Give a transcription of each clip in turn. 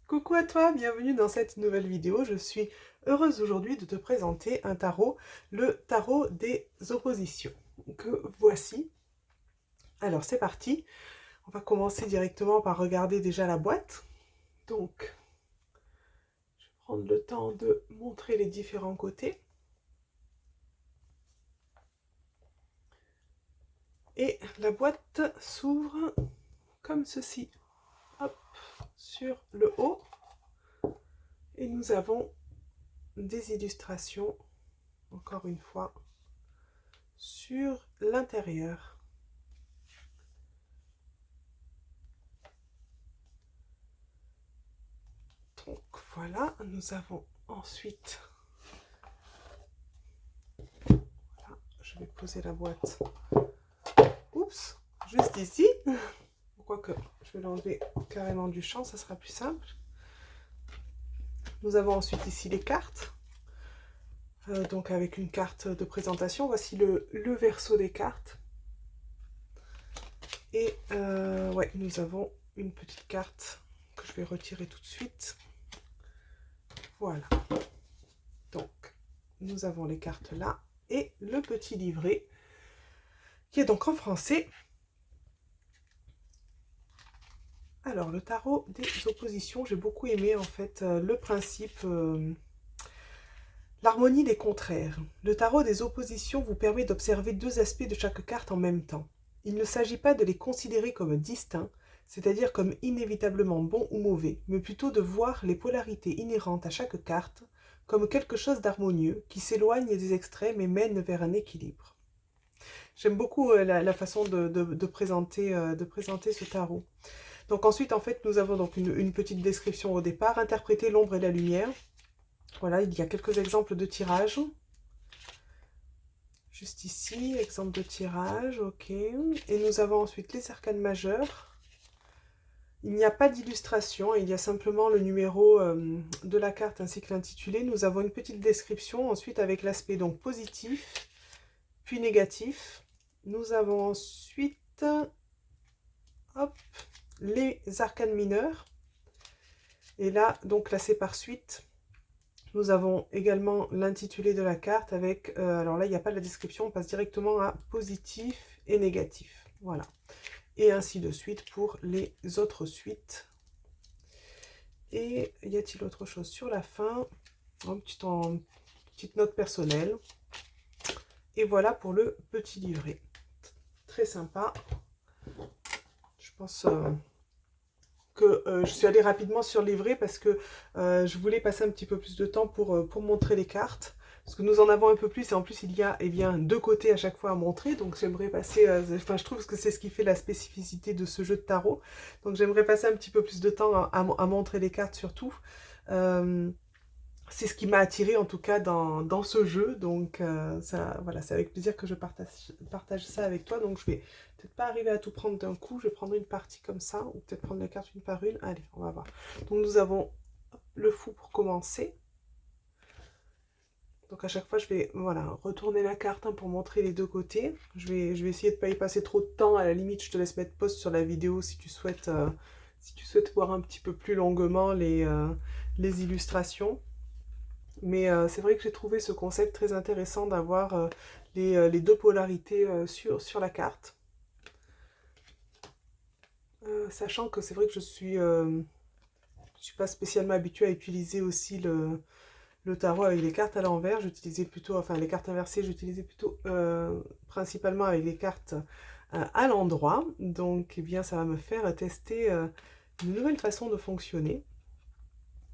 Coucou à toi, bienvenue dans cette nouvelle vidéo. Je suis heureuse aujourd'hui de te présenter un tarot, le tarot des oppositions, que voici. Alors c'est parti, on va commencer directement par regarder déjà la boîte. Donc, je vais prendre le temps de montrer les différents côtés. Et la boîte s'ouvre comme ceci, hop, sur le haut. Et nous avons des illustrations, encore une fois, sur l'intérieur. Donc voilà, nous avons ensuite, voilà, je vais poser la boîte, oups, juste ici, quoique je vais l'enlever carrément du champ, ça sera plus simple. Nous avons ensuite ici les cartes, donc avec une carte de présentation, voici le verso des cartes. Et ouais, nous avons une petite carte que je vais retirer tout de suite. Voilà. Donc, nous avons les cartes là et le petit livret qui est donc en français. Alors, le tarot des oppositions, j'ai beaucoup aimé en fait le principe, l'harmonie des contraires. Le tarot des oppositions vous permet d'observer deux aspects de chaque carte en même temps. Il ne s'agit pas de les considérer comme distincts, c'est-à-dire comme inévitablement bons ou mauvais, mais plutôt de voir les polarités inhérentes à chaque carte comme quelque chose d'harmonieux qui s'éloigne des extrêmes et mène vers un équilibre. J'aime beaucoup la façon de présenter ce tarot. Donc ensuite, en fait, nous avons donc une petite description au départ. Interpréter l'ombre et la lumière. Voilà, il y a quelques exemples de tirage. Juste ici, exemple de tirage, ok. Et nous avons ensuite les arcanes majeures. Il n'y a pas d'illustration, il y a simplement le numéro de la carte ainsi que l'intitulé. Nous avons une petite description ensuite avec l'aspect donc positif, puis négatif. Nous avons ensuite, hop, les arcanes mineures. Et là, donc classé par suite, nous avons également l'intitulé de la carte avec, alors là, il n'y a pas de la description, on passe directement à positif et négatif. Voilà. Et ainsi de suite pour les autres suites. Et y a-t-il autre chose sur la fin? Petite note personnelle. Et voilà pour le petit livret. Très sympa. Je pense que je suis allée rapidement sur le livret parce que je voulais passer un petit peu plus de temps pour montrer les cartes. Parce que nous en avons un peu plus et en plus il y a bien deux côtés à chaque fois à montrer. Donc j'aimerais passer, enfin je trouve que c'est ce qui fait la spécificité de ce jeu de tarot. Donc j'aimerais passer un petit peu plus de temps à montrer les cartes surtout. C'est ce qui m'a attiré en tout cas dans ce jeu, donc ça, voilà, c'est avec plaisir que je partage ça avec toi. Donc je vais peut-être pas arriver à tout prendre d'un coup, je vais prendre une partie comme ça, ou peut-être prendre les cartes une par une. Allez, on va voir. Donc nous avons le fou pour commencer. Donc à chaque fois je vais voilà, retourner la carte pour montrer les deux côtés. Je vais essayer de ne pas y passer trop de temps, à la limite je te laisse mettre pause sur la vidéo si tu souhaites voir un petit peu plus longuement les illustrations. Mais c'est vrai que j'ai trouvé ce concept très intéressant d'avoir les deux polarités sur la carte. Sachant que c'est vrai que je suis pas spécialement habituée à utiliser aussi le tarot avec les cartes à l'envers. J'utilisais plutôt, enfin les cartes inversées, j'utilisais plutôt principalement avec les cartes à l'endroit. Donc eh bien ça va me faire tester une nouvelle façon de fonctionner.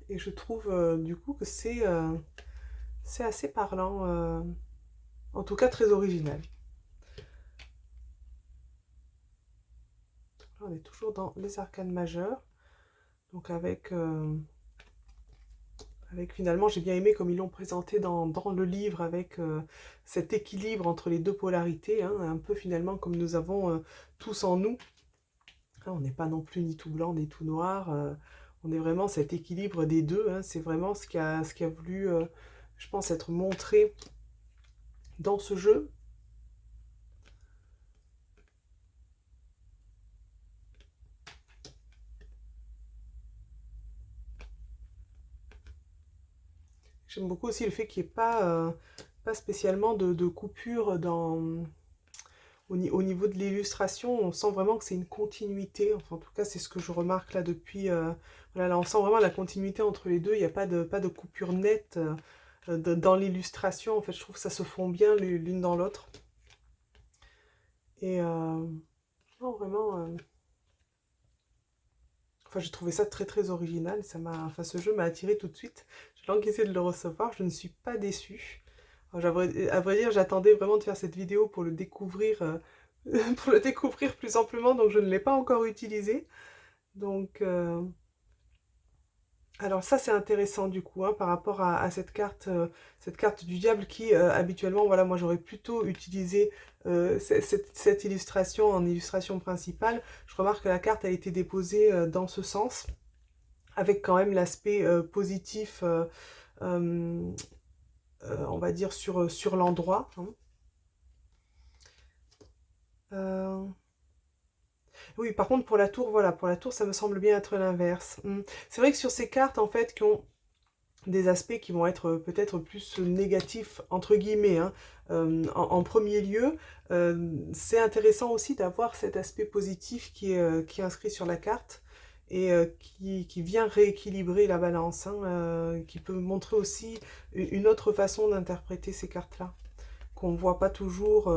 Et je trouve du coup que c'est assez parlant, en tout cas très original. Là, on est toujours dans les arcanes majeures. Donc avec finalement, j'ai bien aimé comme ils l'ont présenté dans le livre, avec cet équilibre entre les deux polarités, hein, un peu finalement comme nous avons tous en nous. Hein, on n'est pas non plus ni tout blanc ni tout noir. On est vraiment cet équilibre des deux. Hein, c'est vraiment ce qui a voulu, je pense, être montré dans ce jeu. J'aime beaucoup aussi le fait qu'il n'y ait pas spécialement de coupure au niveau de l'illustration. On sent vraiment que c'est une continuité. Enfin, en tout cas, c'est ce que je remarque là depuis... voilà, là, on sent vraiment la continuité entre les deux. Il n'y a pas de coupure nette dans l'illustration. En fait, je trouve que ça se fond bien l'une dans l'autre. Et non, vraiment... Enfin, j'ai trouvé ça très très original. Enfin, ce jeu m'a attiré tout de suite. J'ai envie de le recevoir. Je ne suis pas déçue. À vrai dire, j'attendais vraiment de faire cette vidéo pour le découvrir, pour le découvrir plus amplement, donc je ne l'ai pas encore utilisé. Donc, alors ça c'est intéressant du coup, hein, par rapport à cette carte du diable qui habituellement, voilà, moi j'aurais plutôt utilisé cette illustration en illustration principale. Je remarque que la carte a été déposée dans ce sens, avec quand même l'aspect positif, euh, on va dire, sur l'endroit, hein. Euh, Oui, par contre, pour la tour, voilà, pour la tour, ça me semble bien être l'inverse. C'est vrai que sur ces cartes, en fait, qui ont des aspects qui vont être peut-être plus négatifs, entre guillemets, hein, en premier lieu, c'est intéressant aussi d'avoir cet aspect positif qui est inscrit sur la carte et qui vient rééquilibrer la balance, hein, qui peut montrer aussi une autre façon d'interpréter ces cartes-là, qu'on ne voit pas toujours.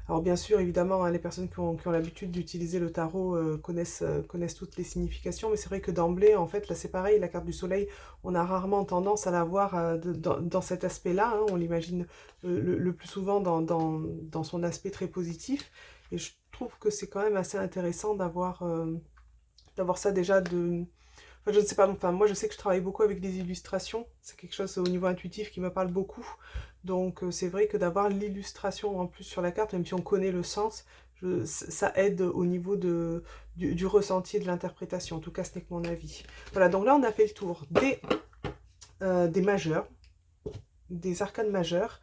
Alors bien sûr, évidemment, hein, les personnes qui ont l'habitude d'utiliser le tarot connaissent toutes les significations, mais c'est vrai que d'emblée, en fait, là c'est pareil, la carte du soleil, on a rarement tendance à la voir dans cet aspect-là, hein, on l'imagine le plus souvent dans son aspect très positif, et je trouve que c'est quand même assez intéressant d'avoir ça déjà de... Enfin, je ne sais pas, enfin, moi je sais que je travaille beaucoup avec des illustrations, c'est quelque chose au niveau intuitif qui me parle beaucoup. Donc c'est vrai que d'avoir l'illustration en plus sur la carte, même si on connaît le sens, ça aide au niveau du ressenti et de l'interprétation. En tout cas, ce n'est que mon avis. Voilà, donc là on a fait le tour des majeurs, des arcanes majeures.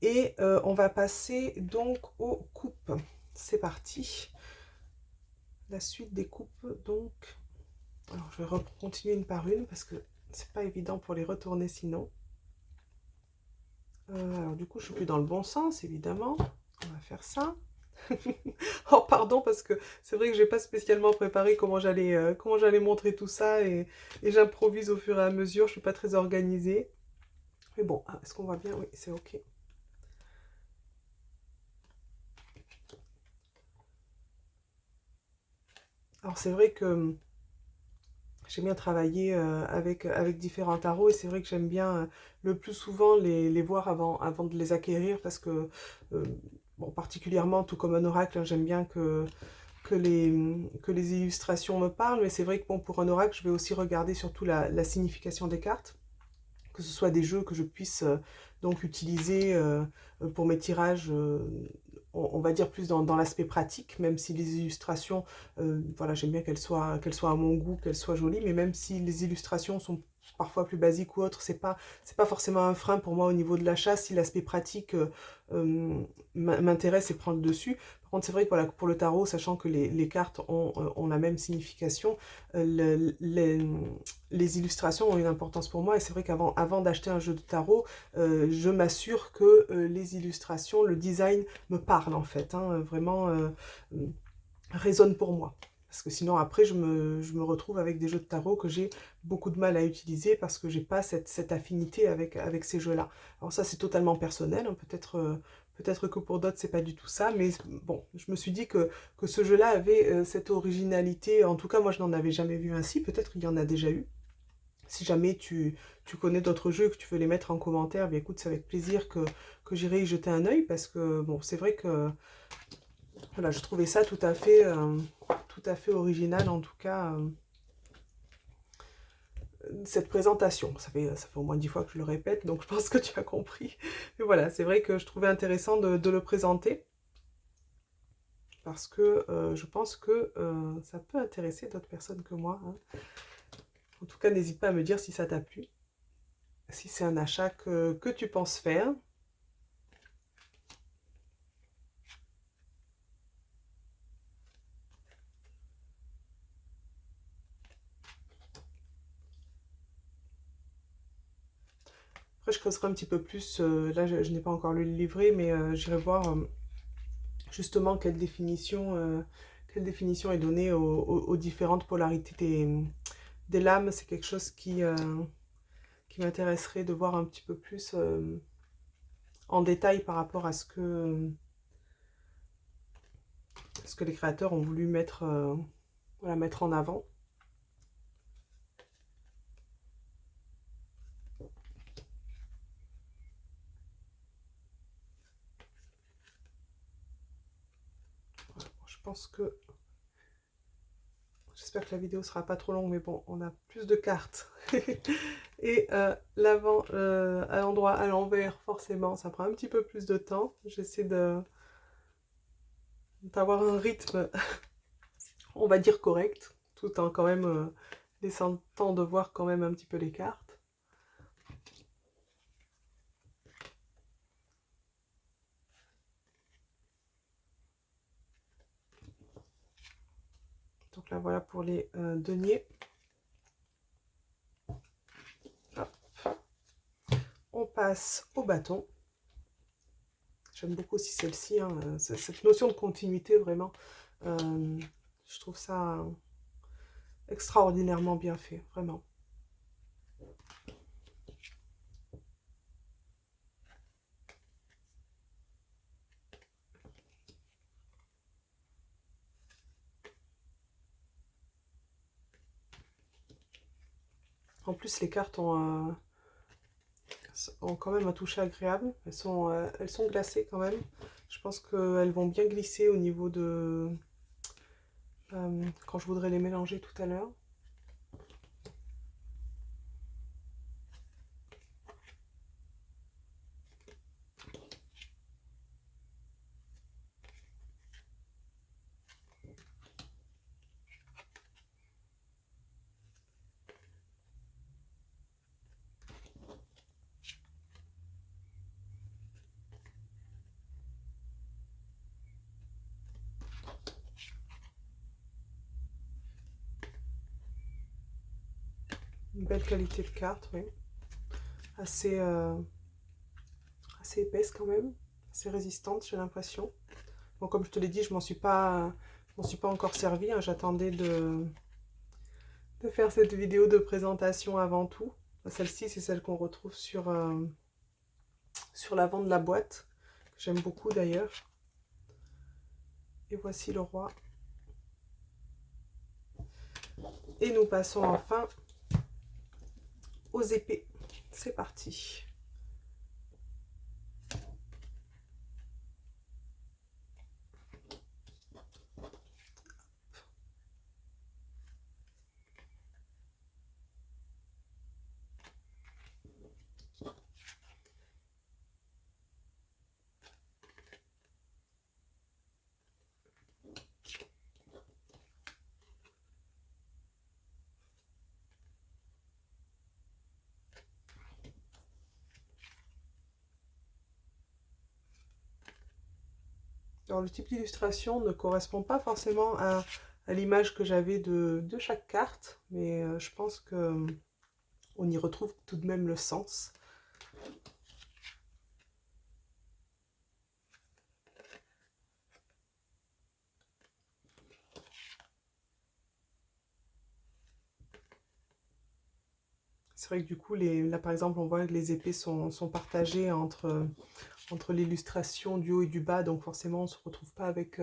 Et on va passer donc aux coupes. C'est parti. La suite des coupes, donc... Alors, je vais continuer une par une parce que c'est pas évident pour les retourner sinon. Alors, du coup, je suis plus dans le bon sens, évidemment. On va faire ça. Oh, pardon, parce que c'est vrai que j'ai pas spécialement préparé comment j'allais montrer tout ça et j'improvise au fur et à mesure. Je suis pas très organisée. Mais bon, est-ce qu'on voit bien? Oui, c'est ok. Alors, c'est vrai que j'aime bien travailler avec différents tarots et c'est vrai que j'aime bien le plus souvent les voir avant de les acquérir parce que, euh, bon, particulièrement, tout comme un oracle, hein, j'aime bien que les illustrations me parlent, mais c'est vrai que bon, pour un oracle, je vais aussi regarder surtout la signification des cartes, que ce soit des jeux que je puisse donc utiliser pour mes tirages, on va dire plus dans l'aspect pratique, même si les illustrations, voilà, j'aime bien qu'elles soient à mon goût, qu'elles soient jolies, mais même si les illustrations sont parfois plus basiques ou autres, c'est pas forcément un frein pour moi au niveau de l'achat si l'aspect pratique m'intéresse et prend le dessus. Par contre, c'est vrai que voilà, pour le tarot, sachant que les cartes ont la même signification, les illustrations ont une importance pour moi et c'est vrai avant d'acheter un jeu de tarot, je m'assure que les illustrations, le design me parle en fait, hein, vraiment résonne pour moi. Parce que sinon après je me retrouve avec des jeux de tarot que j'ai beaucoup de mal à utiliser parce que j'ai pas cette affinité avec ces jeux-là. Alors ça c'est totalement personnel, hein, peut-être que pour d'autres c'est pas du tout ça, mais bon, je me suis dit que ce jeu-là avait cette originalité, en tout cas moi je n'en avais jamais vu ainsi, peut-être qu'il y en a déjà eu. Si jamais tu connais d'autres jeux et que tu veux les mettre en commentaire, bien écoute, c'est avec plaisir que j'irai y jeter un œil parce que bon, c'est vrai que voilà, je trouvais ça tout à fait original en tout cas, cette présentation. Ça fait au moins 10 fois que je le répète, donc je pense que tu as compris. Mais voilà, c'est vrai que je trouvais intéressant de le présenter parce que je pense que ça peut intéresser d'autres personnes que moi, hein. En tout cas, n'hésite pas à me dire si ça t'a plu, si c'est un achat que tu penses faire. Après, je creuserai un petit peu plus. Là, je n'ai pas encore lu le livret, mais j'irai voir justement quelle définition est donnée aux différentes polarités des lames. C'est quelque chose qui m'intéresserait de voir un petit peu plus en détail par rapport à ce que les créateurs ont voulu mettre, voilà, mettre en avant. Voilà, bon, je pense que... J'espère que la vidéo sera pas trop longue, mais bon, on a plus de cartes. Et l'avant, à l'endroit, à l'envers, forcément, ça prend un petit peu plus de temps. J'essaie d'avoir un rythme, on va dire correct, tout en quand même laissant le temps de voir quand même un petit peu les cartes. Donc là, voilà pour les deniers. Hop. On passe au bâton. J'aime beaucoup aussi celle-ci, hein, cette notion de continuité, vraiment. Je trouve ça extraordinairement bien fait, vraiment. En plus, les cartes ont quand même un toucher agréable. Elles sont glacées quand même. Je pense qu'elles vont bien glisser au niveau de... quand je voudrais les mélanger tout à l'heure. Une belle qualité de carte, oui. Assez, assez épaisse quand même. Assez résistante, j'ai l'impression. Bon, comme je te l'ai dit, je m'en suis pas encore servi, hein. J'attendais de faire cette vidéo de présentation avant tout. Celle-ci, c'est celle qu'on retrouve sur l'avant de la boîte. J'aime beaucoup d'ailleurs. Et voici le roi. Et nous passons enfin aux épées. C'est parti. Alors, le type d'illustration ne correspond pas forcément à l'image que j'avais de chaque carte, mais je pense que on y retrouve tout de même le sens. C'est vrai que du coup, là par exemple, on voit que les épées sont partagées entre l'illustration du haut et du bas, donc forcément on ne se retrouve pas avec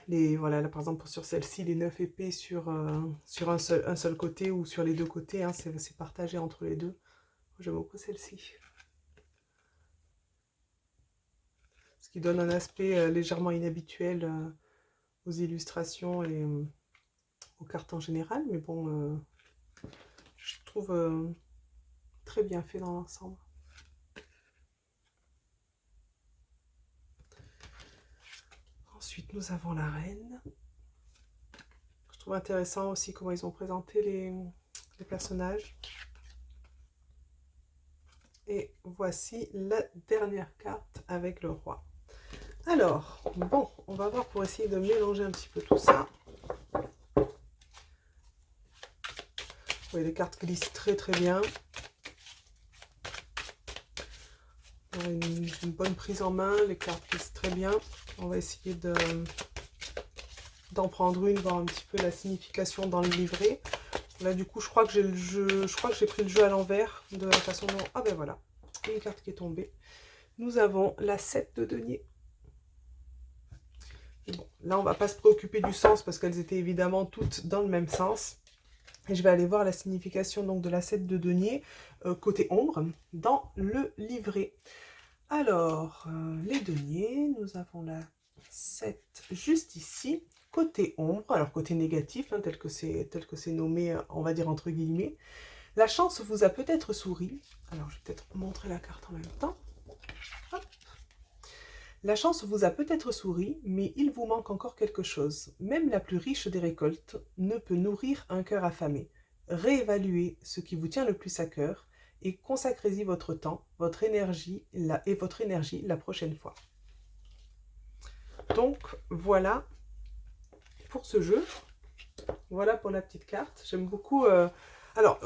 voilà, là par exemple sur celle-ci, les 9 épées sur un seul côté ou sur les deux côtés, hein, c'est partagé entre les deux. J'aime beaucoup celle-ci. Ce qui donne un aspect légèrement inhabituel aux illustrations et aux cartes en général, mais bon, je trouve très bien fait dans l'ensemble. Ensuite, nous avons la reine. Je trouve intéressant aussi comment ils ont présenté les personnages. Et voici la dernière carte avec le roi. Alors, bon, on va voir pour essayer de mélanger un petit peu tout ça. Oui, les cartes glissent très très bien. une bonne prise en main, les cartes lisent très bien. On va essayer d'en prendre une, voir un petit peu la signification dans le livret. Là du coup je crois que j'ai pris le jeu à l'envers de la façon dont... Ah ben voilà, une carte qui est tombée. Nous avons la 7 de denier. Et bon, là on va pas se préoccuper du sens parce qu'elles étaient évidemment toutes dans le même sens. Et je vais aller voir la signification donc de la 7 de denier côté ombre dans le livret. Alors, les deniers, nous avons la 7 juste ici, côté ombre, alors côté négatif, hein, tel que c'est nommé, on va dire entre guillemets. La chance vous a peut-être souri. Alors, je vais peut-être montrer la carte en même temps. Hop. La chance vous a peut-être souri, mais il vous manque encore quelque chose. Même la plus riche des récoltes ne peut nourrir un cœur affamé. Réévaluez ce qui vous tient le plus à cœur et consacrez-y votre temps, votre énergie la prochaine fois. Donc voilà pour ce jeu. Voilà pour la petite carte. J'aime beaucoup. Alors,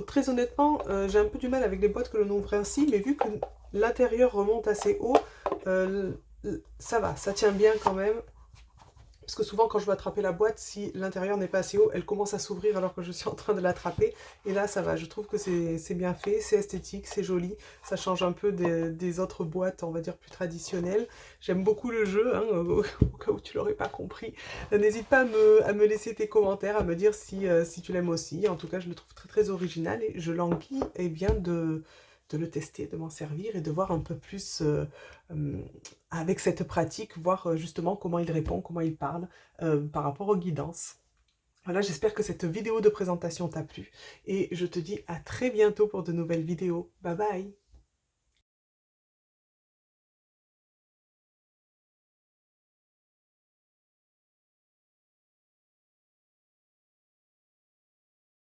très honnêtement, j'ai un peu du mal avec les boîtes que l'on ouvre ainsi, mais vu que l'intérieur remonte assez haut, ça va, ça tient bien quand même. Parce que souvent, quand je veux attraper la boîte, si l'intérieur n'est pas assez haut, elle commence à s'ouvrir alors que je suis en train de l'attraper. Et là, ça va. Je trouve que c'est bien fait, c'est esthétique, c'est joli. Ça change un peu des autres boîtes, on va dire, plus traditionnelles. J'aime beaucoup le jeu, hein, au cas où tu l'aurais pas compris. N'hésite pas à me laisser tes commentaires, à me dire si tu l'aimes aussi. En tout cas, je le trouve très, très original et je languis bien de le tester, de m'en servir et de voir un peu plus avec cette pratique, voir justement comment il répond, comment il parle par rapport aux guidances. Voilà, j'espère que cette vidéo de présentation t'a plu et je te dis à très bientôt pour de nouvelles vidéos. Bye bye!